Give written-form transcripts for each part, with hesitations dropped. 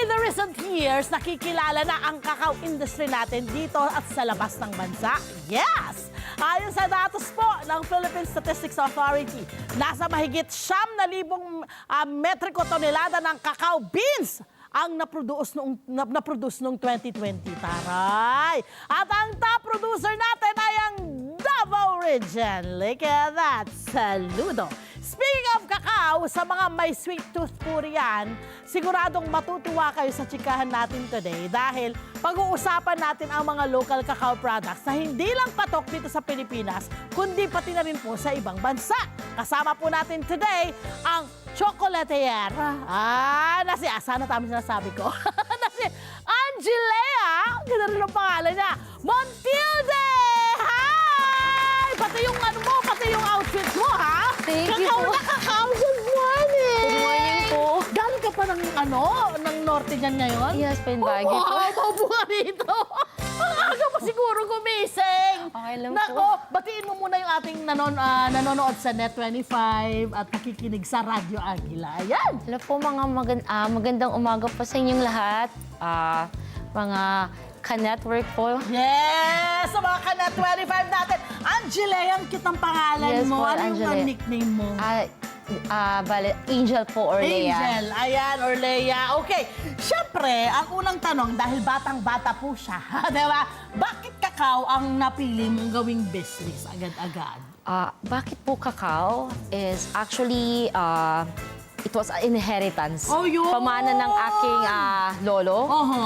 the recent years, nakikilala na ang kakao industry natin dito at sa labas ng bansa. Yes! Ayon sa datos po ng Philippine Statistics Authority, nasa mahigit 9,000 metriko tonelada ng cacao beans ang na-produce noong 2020. Taray! At ang top producer natin ay ang Davao Region. Look at that! Saludo! Speaking of cacao, sa mga may sweet tooth po riyan, siguradong matutuwa kayo sa tsikahan natin today dahil pag-uusapan natin ang mga local cacao products na hindi lang patok dito sa Pilipinas, kundi pati na rin po sa ibang bansa. Kasama po natin today ang chocolatier. Sana tama sinasabi ko. Si Angelea, ganda rin ang pangalan niya, Montilde! Hi! Pati yung pati yung outfit mo, ha? Thank you po. Kakao, good morning! Good morning po. Galing ka pa ng norte dyan ngayon? Yes, Baguio po. Wow, mabuha rito! Ang aga pa siguro gumising! Okay lang Nako, po. batiin mo muna yung ating nanonood sa Net25 at nakikinig sa Radyo Agila. Ayan! Hello po mga magandang umaga po sa inyong lahat. Mga ka-network po. Yes! Sa mga Net25 natin, Angelea, ang kitang pangalan Yes mo. po, Ano yung Angelea. nickname mo? Bale, Angel po or Lea. Angel. Ayan, Orlea. Okay. Siyempre, ang unang tanong, dahil batang-bata po siya, di ba? Bakit kakao ang napili mong gawing business agad-agad? Bakit po cacao is actually, it was an inheritance. Oh, yun! Pamana ng aking lolo.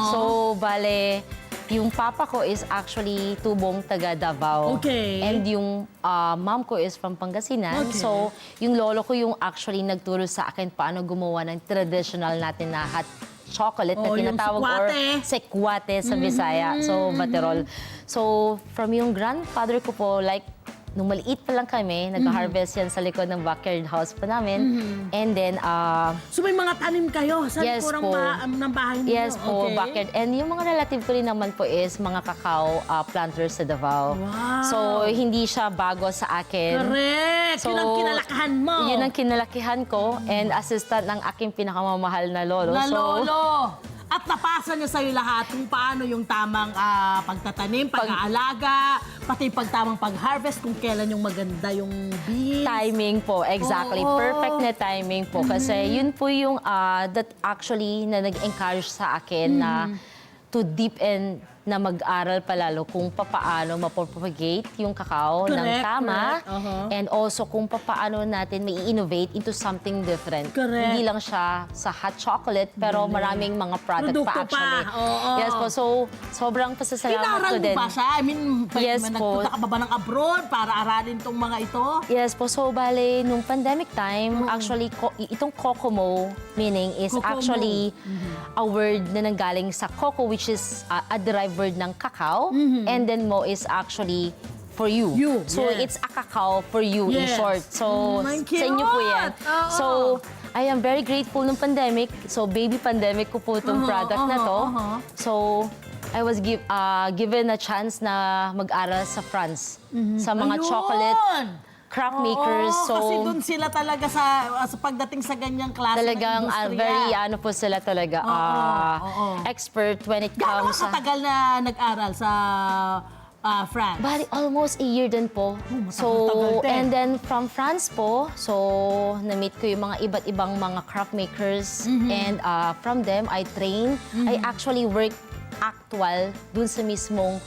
So, bale, yung papa ko is actually tubong taga Davao. Okay. And yung mom ko is from Pangasinan. Okay. So, yung lolo ko yung actually nagturo sa akin paano gumawa ng traditional natin na hot chocolate na Oh, yung tinatawag sekwate. or sekwate sa Bisaya. So, baterol. So, from yung grandfather ko po, like, nung maliit pa lang kami, nag-harvest yan sa likod ng backyard house po namin. And then, So may mga tanim kayo sa Yes likurang po. ng bahay niyo? yes po, Okay. backyard. And yung mga relative ko rin naman po is mga cacao planters sa Davao. Wow. So, hindi siya bago sa akin. Correct! So, yun ang kinalakahan mo. Yun ang kinalakihan ko and assistant ng aking pinakamamahal na lolo. Na So, lolo. At napasa niya sa'yo lahat kung paano yung tamang pagtatanim, pag-aalaga, pati pagtamang pag-harvest, kung kailan yung maganda yung beans. timing po, exactly. Oo. Perfect na timing po. Kasi yun po yung that actually na nag-encourage sa akin na to deep in na mag-aral palalo kung papaano mapropagate yung cacao ng Correct, tama. correct. And also kung papaano natin may innovate into something different. Correct. Hindi lang siya sa hot chocolate, pero maraming mga product Produkto pa actually. pa, oo. Yes po. So, sobrang pasasalamat Inaral ko mo din. ba siya? I mean, Yes po. nagpunta ka ba ng abroad para aralin tong mga ito? Yes po. So, bale, nung pandemic time, actually, itong Kokomo, meaning is Kokomo. actually a word na nanggaling sa cocoa, which is a derived word ng cacao. And then mo is actually for you. You, So, yes. it's a cacao for you in Yes. short. So, Ang sa inyo po yan. cute! Oo. So, I am very grateful nung pandemic. So, baby pandemic ko po itong product na to. So, I was given a chance na mag-aral sa France. Sa mga Ayun! chocolate craft makers. Oo, So, kasi doon sila talaga sa pagdating sa ganyang klase talagang ng industriya. very po sila talaga oo. expert when it Gaano comes sa... katagal na nag-aral sa France? Bali, almost a year din po. matagal-tagal din. And then from France po, so na-meet ko yung mga iba't ibang mga craft makers. And from them, I train. I actually work actual dun sa mismong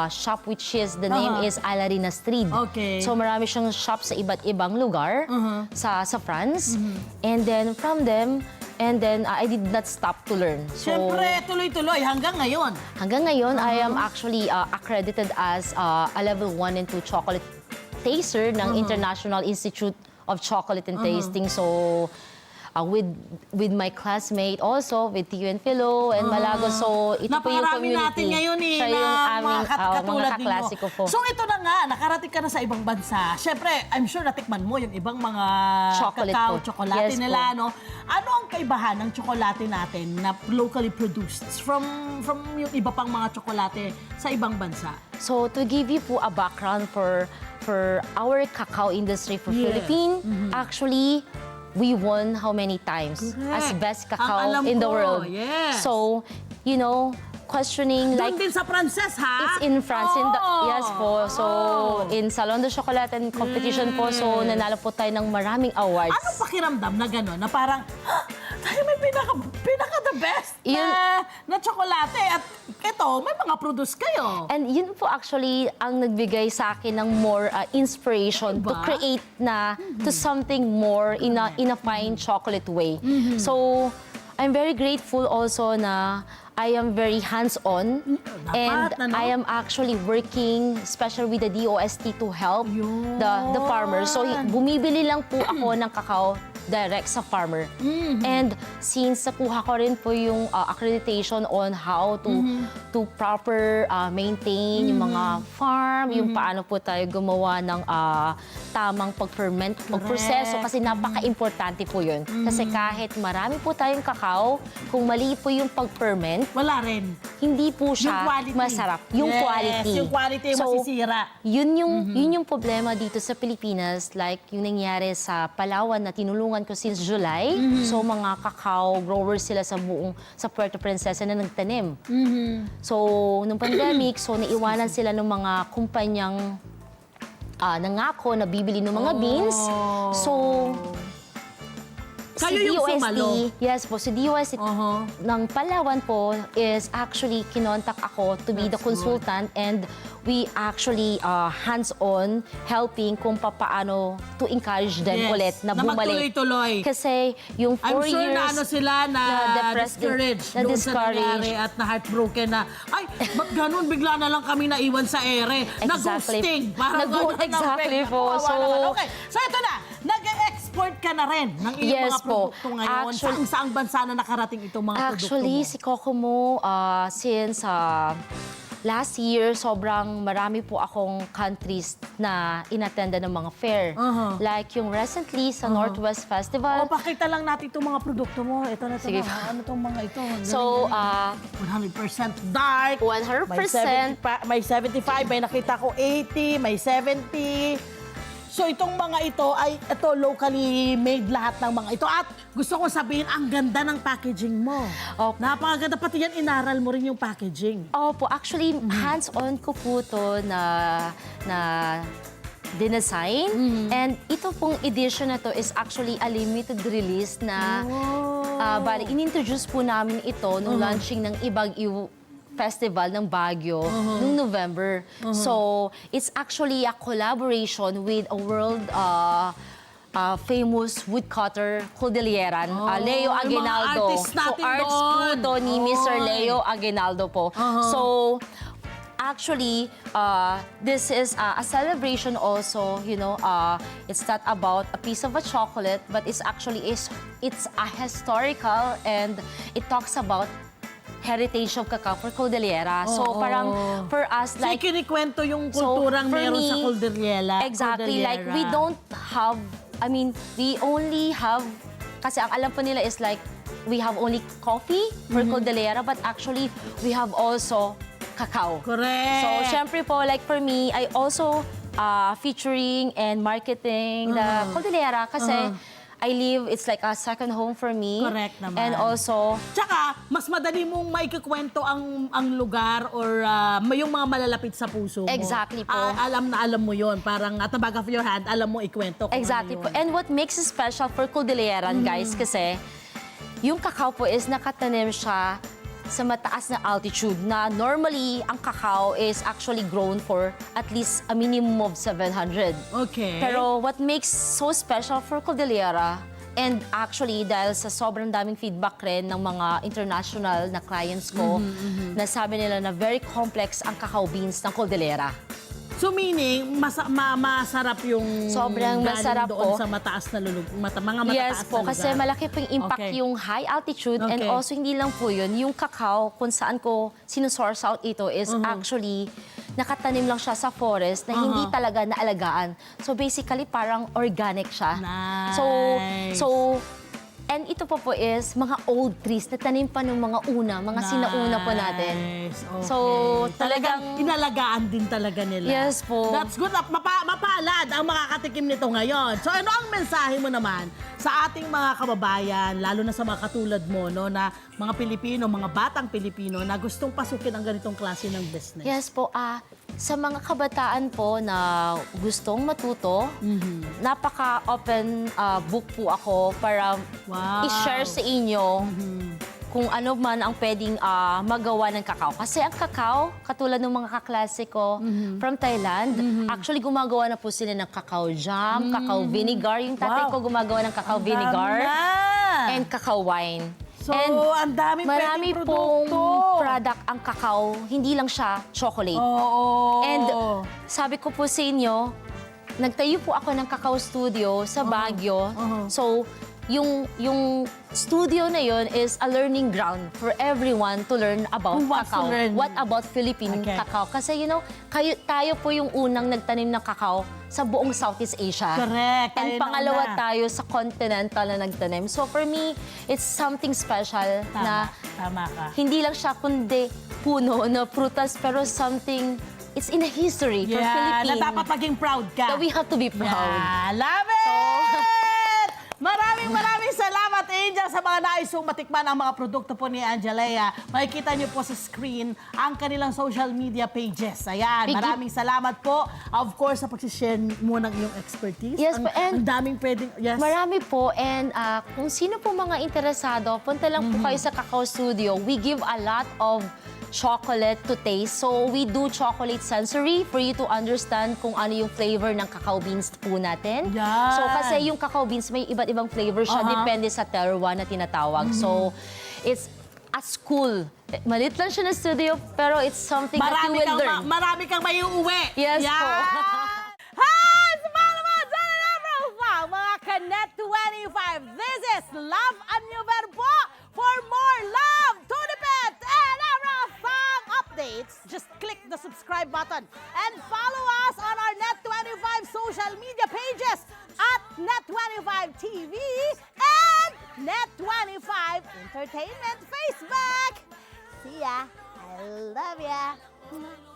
shop, which is, the name is Alarina Street. Okay. So marami siyang shop sa iba't ibang lugar sa France. And then from them, I did not stop to learn. So, Siyempre, tuloy-tuloy hanggang ngayon. hanggang ngayon, I am actually accredited as a level 1 and 2 chocolate taster ng International Institute of Chocolate and Tasting. So, with my classmate also, with Tio and Philo and Malago. So, ito po yung Napakarami community. natin ngayon Siya yung aming mga katulad mga kaklase ko po. So ito na nga, nakarating ka na sa ibang bansa. Siyempre, I'm sure natikman mo yung ibang mga Chocolate cacao, po. tsokolate Yes nila, po. no? Ano ang kaibahan ng tsokolate natin na locally produced from yung iba pang mga tsokolate sa ibang bansa? So, to give you po a background for our cacao industry for Yes. Philippines, actually, we won how many times as Correct. best Ang cacao alam in the ko, world. yes. So, you know, questioning like Doon din sa Pranses, ha? it's in France. Yes po. So, Oh. in Salon de Chocolate and competition po, so nanalo po tayo ng maraming awards. Anong pakiramdam na gano'n? Na parang, tayo may pinaka the best na tsokolate. At ito, may mga produce kayo. And yun po actually ang nagbigay sa akin ng more inspiration to Diba? create na to something more in a fine chocolate way. So, I'm very grateful also na I am very hands-on and Dapat, ano? I am actually working especially with the DOST to help Yun. the farmers. So, bumibili lang po ako ng kakao direct sa farmer. And since nakuha ko rin po yung accreditation on how to proper maintain yung mga farm, yung paano po tayo gumawa ng tamang pag-ferment, pag-proseso, kasi napaka-importante po yun. Kasi kahit marami po tayong kakao, kung mali po yung pag-ferment, Wala rin. hindi po siya Yung quality. masarap. Yung Yes, quality. yung quality yung masisira. Yun yung problema dito sa Pilipinas, like yung nangyari sa Palawan na tinulungan ko since July. So mga cacao growers sila sa Puerto Princesa na nagtanim. So nung pandemic, so naiwanan sila ng mga kumpanyang nangako na bibili ng mga beans. So Kayo yung sumalo? Yes po, si DOST ng Palawan po is actually kinontak ako to be the consultant and we actually hands-on helping kung paano to encourage them ulit na bumalik. magtuloy-tuloy. Kasi yung 4 I'm sure years na ano sila na depressed din, discouraged na doon sa nangyari discouraged. at na heartbroken na, ay, ba't ganun? Bigla na lang kami naiwan sa ere. Nag-ghosting. Parang ganun ang Exactly effect. po. Kawawa So, naman. Okay, so ito na. Nag-export ka na rin ng iyong Yes mga po. produkto ngayon. Actually- Saang bansa na nakarating itong mga Actually, produkto mo? si Kokomo, since last year, sobrang marami po akong countries na inattenda ng mga fair. Like yung recently sa Northwest Festival. O, pakita lang natin itong mga produkto mo. Ito na ito. Sige. Ano itong mga ito? Ang So, galing. 100% dark. 100%. May 75, may nakita ko 80, may 70. So itong mga ito ay locally made lahat ng mga ito. At gusto kong sabihin, ang ganda ng packaging mo. Opo. Napakaganda. Pati yan, inaral mo rin yung packaging. Opo, actually, hands-on ko po to na dinesign. And ito pong edition na to is actually a limited release na bali, in-introduce po namin ito nung launching ng Ibag-Iw Festival ng Baguio noong November. So, it's actually a collaboration with a world famous woodcutter, Cordilleran, Leo yung mga Aguinaldo. artists natin arts doon. po to ni Mr. Leo Aguinaldo po. So, actually, this is a celebration also, you know, it's not about a piece of a chocolate, but it's actually, it's a historical and it talks about heritage of cacao for Cordillera. So parang for us, So like, ikinikwento yung So, kulturang for meron me, sa Cordillera. exactly, like we Cordillera. don't have, I mean, we only have, kasi ang alam po nila is like, we have only coffee for Cordillera, but actually, we have also cacao. Correct. So, syempre po, like for me, I also featuring and marketing the Cordillera kasi I live, it's like a second home for me. Correct naman. And also, Tsaka, mas madali mong maikikwento ang lugar or yung mga malalapit sa puso mo. Exactly po. Alam mo yon. Parang at the back of your hand, alam mo ikwento kung exactly ano po. yun. And what makes it special for Cordilleran, guys, kasi yung cacao po is nakatanim siya sa mataas na altitude na normally ang cacao is actually grown for at least a minimum of 700. Okay. Pero what makes so special for Cordillera, and actually dahil sa sobrang daming feedback rin ng mga international na clients ko, na sabi nila na very complex ang cacao beans ng Cordillera. So meaning, masarap yung Sobrang galing masarap doon po. sa mataas na mga mataas Yes po, na kasi lugar. malaki po yung impact Okay. yung high altitude and Okay. also hindi lang po yun. Yung cacao, kung saan ko sinusource out ito is actually nakatanim lang siya sa forest na hindi talaga naalagaan. So basically parang organic siya. Nice. So And ito po is mga old trees na tanim pa ng mga mga sinauna po natin. Nice. Okay. So, talagang- inalagaan din talaga nila. Yes po. That's good. Mapalad ang makakatikim nito ngayon. So ano ang mensahe mo naman sa ating mga kababayan, lalo na sa mga katulad mo, no, na mga Pilipino, mga batang Pilipino na gustong pasukin ang ganitong klase ng business? Yes po, sa mga kabataan po na gustong matuto, napaka-open book po ako para Wow. i-share sa inyo kung ano man ang pwedeng magawa ng kakao. Kasi ang kakao, katulad ng mga kaklase ko from Thailand, actually gumagawa na po sila ng kakao jam, kakao vinegar. Yung tatay Wow. ko gumagawa ng kakao Ang vinegar dami na. and kakao wine. So, ang daming marami pwedeng pong produkto. product ang kakao, hindi lang siya chocolate. Oo. And sabi ko po sa inyo, nagtayo po ako ng Kakao Studio sa Baguio. So, yung studio na yon is a learning ground for everyone to learn about Who wants to kakao. learn? What about Philippine Okay. kakao? Kasi tayo po yung unang nagtanim ng kakao sa buong Southeast Asia. Correct. And Tayo pangalawa nauna. tayo sa continental na nagtanim. So for me, it's something special na Tama ka. hindi lang siya kundi puno na prutas, pero something, it's in a history for Na Philippines. dapat maging proud ka. That we have to be proud. Yeah, love it! Maraming salamat, Angel, sa mga nais mong matikman ang mga produkto po ni Angelea. Makikita niyo po sa screen ang kanilang social media pages. Ayan, maraming salamat po. Of course, sa pag-share mo ng iyong expertise. Yes, ang daming pwedeng... Yes. Marami po, and kung sino po mga interesado, punta lang po kayo sa Kakao Studio. We give a lot of chocolate to taste. So, we do chocolate sensory for you to understand kung ano yung flavor ng cacao beans po natin. Yan. So, kasi yung cacao beans, may iba't ibang flavor siya, depende sa terroir na tinatawag. So, it's as cool. Malit lang siya na studio, pero it's something that you will learn. Marami kang maiuwi. Yes po. Hi! Sa mga naman, dyan na mga Connect 25. This is Love and New Verbo. For more love, Tunipet, and Everything updates, just click the subscribe button and follow us on our Net25 social media pages at Net25 TV and Net25 Entertainment Facebook. See ya. I love ya.